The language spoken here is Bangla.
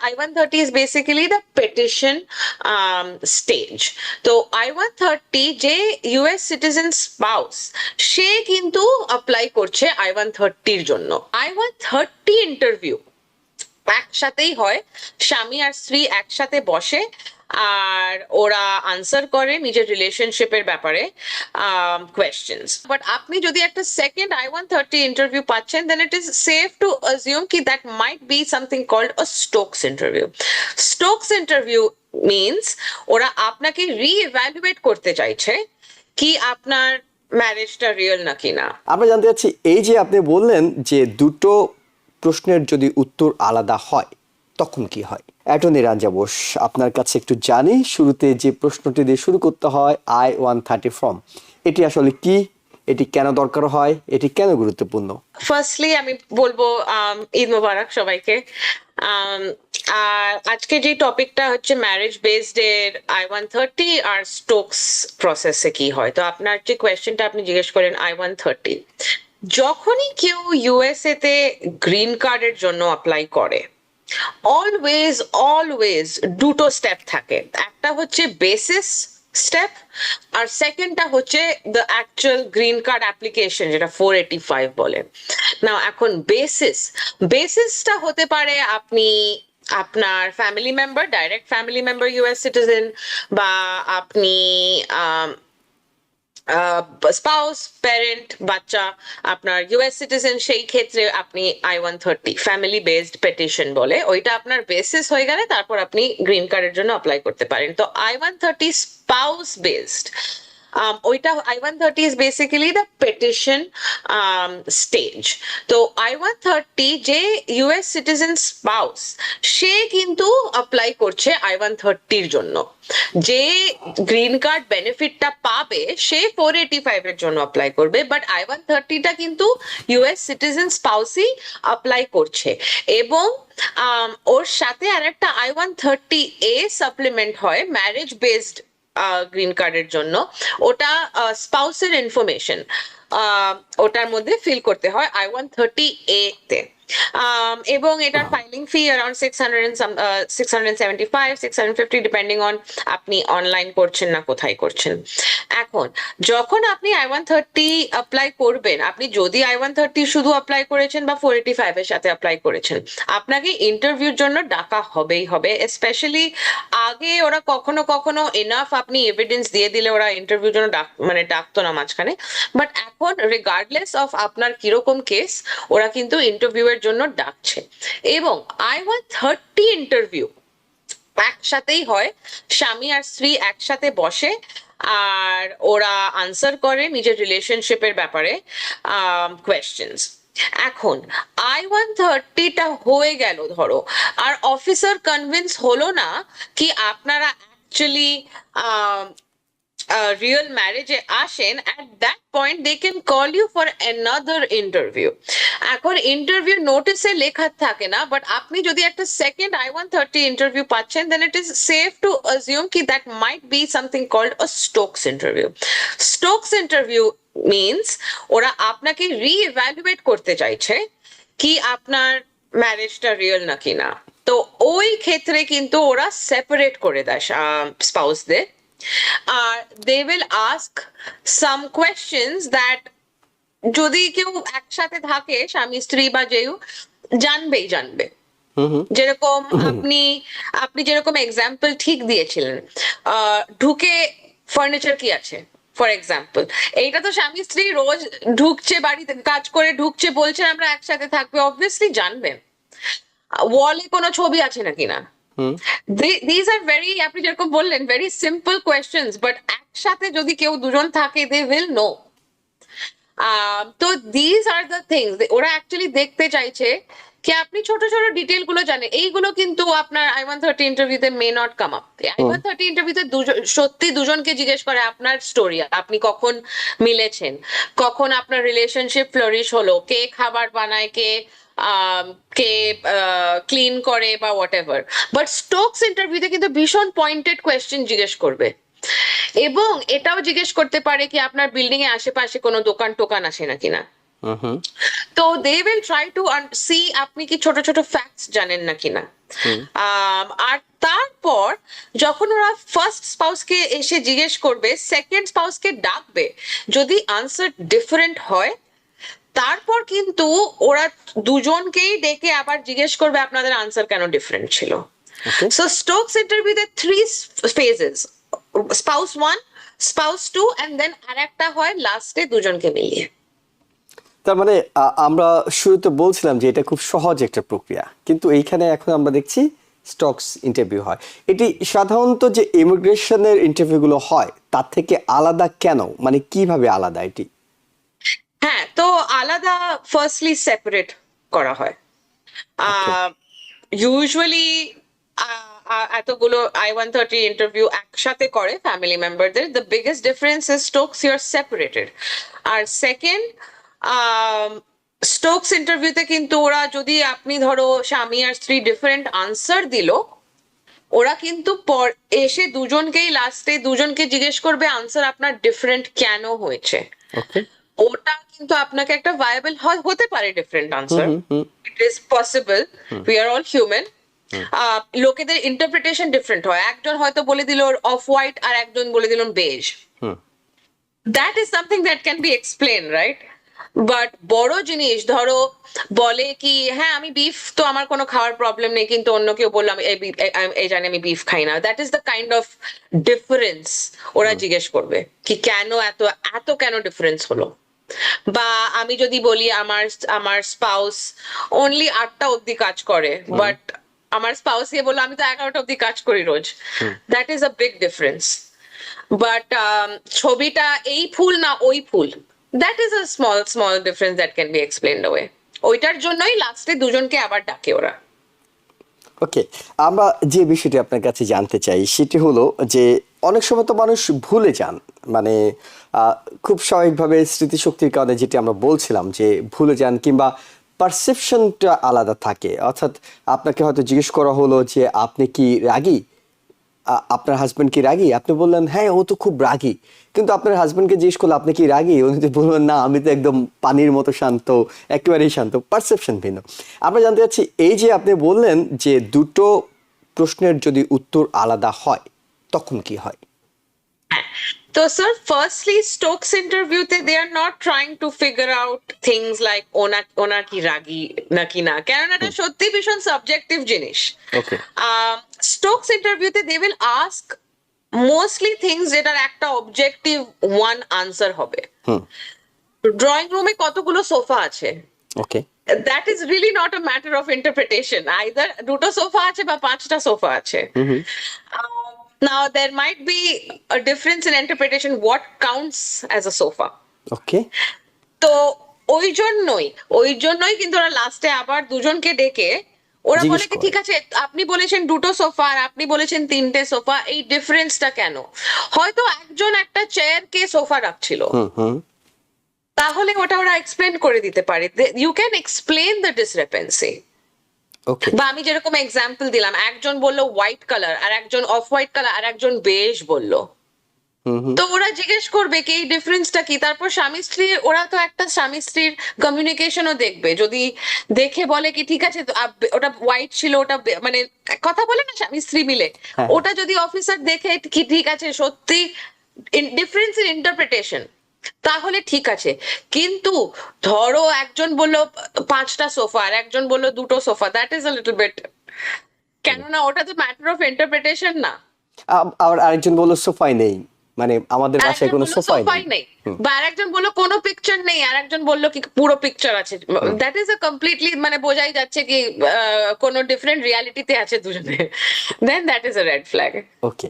I-130 is basically the petition stage. তো I-130 যে ইউএস সিটিজেন স্পাউস সে কিন্তু অ্যাপ্লাই করছে I-130 জন্য। I-130 ইন্টারভিউ একসাথেই হয়, স্বামী আর স্ত্রী একসাথে বসে আর ওরা আনসার করে নিজের রিলেশনশিপের ব্যাপারে কোয়েশ্চেন্স। বাট আপনি যদি একটা সেকেন্ড I-130 ইন্টারভিউ পাচ্ছেন, then it is safe to assume কি that might be something called a Stokes interview. Stokes interview means ওরা আপনাকে রিইভ্যালুয়েট করতে চাইছে কি আপনার ম্যারেজটা রিয়েল নাকি না। আমরা জানতে চাচ্ছি, এই যে আপনি বললেন যে দুটো প্রশ্নের যদি উত্তর আলাদা হয় তখন কি হয়। অ্যাটর্নি রাঞ্জা বোস, আপনার কাছে একটু জানি, শুরুতে যে প্রশ্নটি দিয়ে শুরু করতে হয় I-130 ফর্ম, এটি আসলে কি, এটি কেন দরকার হয়, এটি কেন গুরুত্বপূর্ণ? ফার্স্টলি আমি বলবো ঈদ মোবারক সবাইকে। আর আজকে যে টপিকটা হচ্ছে ম্যারেজ বেসড এর I-130 আর স্টোকস প্রসেসে কি হয়। তো আপনার যে কোয়েশ্চেনটা আপনি জিজ্ঞেস করেন I-130, যখনই কেউ ইউএসএ তে গ্রিন কার্ডের জন্য অ্যাপ্লাই করে, অলওয়েজ অলওয়েজ দুটো স্টেপ থাকে। একটা হচ্ছে বেসিস স্টেপ, আর সেকেন্ডটা হচ্ছে the actual green card application, যেটা 485 বলে। না, এখন বেসিসটা হতে পারে আপনি আপনার family member, direct family member US citizen, বা আপনি স্পাউস, প্যারেন্ট, বাচ্চা আপনার ইউএস সিটিজেন, সেই ক্ষেত্রে আপনি I-130 ফ্যামিলি বেসড পেটিশন বলে, ওইটা আপনার বেসিস হয়ে গেলে তারপর আপনি গ্রিন কার্ডের জন্য অ্যাপ্লাই করতে পারেন। তো I-130 স্পাউস বেসড, ওইটা I-130 is basically the petition stage. তো I-130 যে ইউএস সিটিজেন স্পাউস সে কিন্তু অ্যাপ্লাই করছে I-130 জন্য। যে গ্রিন কার্ড বেনিফিটটা পাবে সে 485 এর জন্য অ্যাপ্লাই করবে, বাট I-130টা কিন্তু ইউএস সিটিজেন স্পাউসই অ্যাপ্লাই করছে। এবং ওর সাথে আর একটা I-130A সাপ্লিমেন্ট হয় ম্যারেজ বেসড গ্রিন কার্ডের জন্য, ওটা স্পাউসের ইনফরমেশন ওটার মধ্যে ফিল করতে হয় I-130A তে। এবং এটার filing fee around 675 650 depending on আপনি অনলাইন করছেন না কোথায় করছেন। এখন যখন আপনি I-130 অ্যাপ্লাই করবেন, আপনি যদি I-130 শুধু অ্যাপ্লাই করেছেন বা 485 এর সাথে অ্যাপ্লাই করেছেন, আপনাকে ইন্টারভিউর জন্য ডাকা হবেই হবে। স্পেশালি আগে ওরা কখনো কখনো এনাফ আপনি এভিডেন্স দিয়ে দিলে ওরা ইন্টারভিউর জন্য ডাকতো না মাঝখানে, বাট এখন রিগার্ডলেস অফ আপনার কিরকম কেস, ওরা কিন্তু ইন্টারভিউ এর জন্য ডাকছে। এবং I-130 ইন্টারভিউ একসাথেই হয়, স্বামী আর স্ত্রী একসাথে বসে আর ওরা আনসার করে নিজের রিলেশনশিপের ব্যাপারে কোয়েশ্চেন্স। এখন I-130টা হয়ে গেল ধরো, আর অফিসার কনভিন্স হলো না কি আপনারা অ্যাকচুয়ালি রিয়েল ম্যারেজে আসেন, at that point they can call you for another interview. এখন ইন্টারভিউ নোটিসে লেখা থাকে না, বাট আপনি যদি একটা সেকেন্ড I-130 ইন্টারভিউ পাচ্ছেন, then it is safe to assume কি that might be something called a Stokes interview. Stokes interview means ওরা আপনাকে রিইভ্যালুয়েট করতে চাইছে কি আপনার ম্যারেজটা রিয়েল নাকি না। তো ওই ক্ষেত্রে কিন্তু ওরা সেপারেট করে দেয় স্পাউসদের, আর they will ask some questions that যদি কেউ একসাথে থাকে স্বামী স্ত্রী বা যেও জানবে। যেরকম আপনি যেরকম এক্সাম্পল ঠিক দিয়েছিলেন, ঢুকে ফার্নিচার কি আছে ফর এক্সাম্পল, এইটা তো স্বামী স্ত্রী রোজ ঢুকছে, বাড়িতে কাজ করে ঢুকছে, বলছে আমরা একসাথে থাকবে, অবভিয়াসলি জানবেন। ওয়ালে কোনো ছবি আছে নাকি না, দিস আর ভেরি, আপনি যেরকম বললেন, ভেরি সিম্পল কোয়েশ্চেন্স, বাট একসাথে যদি কেউ দুজন থাকে দে উইল নো। তো দিস আর দ্য থিংস ওরা অ্যাকচুয়ালি দেখতে চাইছে কি আপনি ছোট ছোট ডিটেল গুলো জানেন। এইগুলো কিন্তু আপনার I-130 ইন্টারভিউতে may not come up. I-130 ইন্টারভিউতে সত্যি দুজনকে জিজ্ঞেস করে আপনার স্টোরি, আপনি কখন মিলেছেন, কখন আপনার রিলেশনশিপ ফ্লোরিশ হলো, কে খাবার বানায়, কে ক্লিন করে বা হোয়াট এভার। বাট স্টোকস ইন্টারভিউতে কিন্তু ভীষণ পয়েন্টেড কোয়েশ্চেন জিজ্ঞেস করবে, এবং এটাও জিজ্ঞেস করতে পারে কি আপনার বিল্ডিং এ আশেপাশে কোনো দোকান টোকান আসে নাকি না। হুম। তো they will try to see আপনি কি ছোট ছোট ফ্যাক্টস জানেন না কিনা। আর তারপর যখন ওরা ফার্স্ট স্পাউসকে এসে জিজ্ঞেস করবে, সেকেন্ড স্পাউসকে ডাকবে, যদি আনসার ডিফারেন্ট হয় তারপর কিন্তু ওরা দুজনকেই ডেকে আবার জিজ্ঞেস করবে আপনাদের আনসার কেন ডিফারেন্ট ছিল। ওকে। সো স্টোকস ইন্টারভিউতে three phases, spouse one, spouse two, and then আর একটা হয় লাস্টে দুজনকে মিলিয়ে। তার মানে আমরা শুরুতে বলছিলাম যে এটা খুব সহজ একটা প্রক্রিয়া, কিন্তু এইখানে এখন আমরা দেখছি স্টকস ইন্টারভিউ হয়। এটি সাধারণত যে ইমিগ্রেশনের ইন্টারভিউগুলো হয় তার থেকে আলাদা কেন, মানে কিভাবে আলাদা এটি? হ্যাঁ, তো আলাদা ফার্স্টলি সেপারেট করা হয়। ইউজুয়ালি এতগুলো I-130 ইন্টারভিউ একসাথে করে ফ্যামিলি মেম্বারদের। The biggest difference is Stokes you are separated. আর সেকেন্ড, স্টোকস ইন্টারভিউতে কিন্তু ওরা যদি আপনি ধরো স্বামী আর স্ত্রী ডিফারেন্ট আনসার দিল, ওরা কিন্তু এসে দুজনকেই লাস্টে দুজনকে জিজ্ঞেস করবে আনসার আপনার ডিফারেন্ট কেন হয়েছে। ওকে। ওটা কিন্তু আপনাকে একটা ভায়াবল হতে পারে different answer, it is possible, we are all human. লোকেদের ইন্টারপ্রিটেশন ডিফারেন্ট হয়, একজন হয়তো বলে দিল অফ হোয়াইট আর একজন বলে দিল beige. That is something that can be explain, right? But বড় জিনিস ধরো বলে কি হ্যাঁ আমি বিফ তো আমার কোনো খাওয়ার প্রবলেম নেই, কিন্তু অন্য কেউ বললো আমি এই জানি আমি বিফ খাই না, that is the kind of difference ওরা জিজ্ঞেস করবে কি কেন এত এত কেন ডিফারেন্স হলো। বা আমি যদি বলি আমার আমার স্পাউস অনলি 8টা অব্দি কাজ করে, বাট আমার স্পাউস গিয়ে বললো আমি তো 11টা অব্দি কাজ করি রোজ, that is a big difference. But ছবিটা এই ফুল না ওই ফুল, that is a small difference that can be explained away. ওইটার জন্যই লাস্টে দুজনকে আবার ডাকে ওরা। ওকে, আমরা যে বিষয়টি আপনার কাছে জানতে চাই সেটি হলো যে অনেক সময় তো মানুষ ভুলে যান, মানে খুব স্বাভাবিকভাবে স্মৃতিশক্তির কারণে, যেটি আমরা বলছিলাম যে ভুলে যান, কিংবা পারসেপশনটা আলাদা থাকে। অর্থাৎ আপনাকে হয়তো জিজ্ঞেস করা হলো যে আপনি কি রাগী, আপনার হাজবেন্ড কি রাগী, আপনি বললেন হ্যাঁ ও তো খুব রাগী, কিন্তু আপনার হাজবেন্ডকে জিজ্ঞেস করলো আপনি কি রাগী, উনি তো বলবেন না আমি তো একদম পানির মতো শান্ত, একেবারেই শান্ত। পারসেপশন ভিন্ন। আমরা জানতে চাচ্ছি এই যে আপনি বললেন যে দুটো প্রশ্নের যদি উত্তর আলাদা হয় তখন কি হয়? তো স্যার ফার্স্টলি স্টোকস ইন্টারভিউতে they are not trying to figure out things like ওনার কি রাগী নাকি না, কারণ এটা সত্যি ভীষণ সাবজেক্টিভ জিনিস। ওকে। স্টোকস ইন্টারভিউতে they will ask mostly things যেটার একটা অবজেক্টিভ ওয়ান আনসার হবে। ড্রয়িং রুমে কতগুলো সোফা আছে, okay. that is really not a matter of interpretation. Either দুটো সোফা আছে বা 5টা সোফা আছে। Now there might be a difference in interpretation what counts as a sofa. ওকে। তো ওই জন্যই কিন্তু ওরা লাস্টে আবার দুজনকে ডেকে ওরা জিজ্ঞেস বলে কি করে। ঠিক আছে আপনি বলেছেন দুটো সোফা আর আপনি বলেছেন 3টে সোফা, এই ডিফারেন্সটা কেন? হয়তো একজন একটা চেয়ারকে সোফা রাখছিল, তাহলে ওটা ওরা এক্সপ্লেন করে দিতে পারে। You can explain the discrepancy. Okay. বা আমি যেরকম এক্সাম্পল দিলাম, একজন বললো হোয়াইট কালার আর একজন অফ হোয়াইট কালার আর একজন বেজ বললো, তো ওরা জিজ্ঞেস করবে কি এই ডিফারেন্সটা কি। তারপর স্বামী স্ত্রী, ওরা তো একটা স্বামী স্ত্রীর কমিউনিকেশনও দেখবে, যদি দেখে বলে কি ঠিক আছে ওটা হোয়াইট ছিল, ওটা মানে কথা বলে না স্বামী স্ত্রী মিলে, ওটা যদি অফিসার দেখে কি ঠিক আছে সত্যি ডিফারেন্স ইন ইন্টারপ্রিটেশন, তাহলে ঠিক আছে। কিন্তু ধরো একজন বললো 5টা সোফা আর একজন বললো দুটো sofa, that is a little bit, কেননা ওটা তো ম্যাটার অফ ইন্টারপ্রিটেশন না। আবার আরেকজন বললো সোফাই নেই, মানে আমাদের বাসায় কোনো সোফাই নেই। বা আরেকজন বললো কোনো পিকচার নেই আর একজন বললো কি পুরো পিকচার আছে, দ্যাট ইজ আ কমপ্লিটলি মানে বোঝাই যাচ্ছে কি কোনো ডিফারেন্ট রিয়ালিটিতে আছে দুজনে, then that is a red flag. Okay.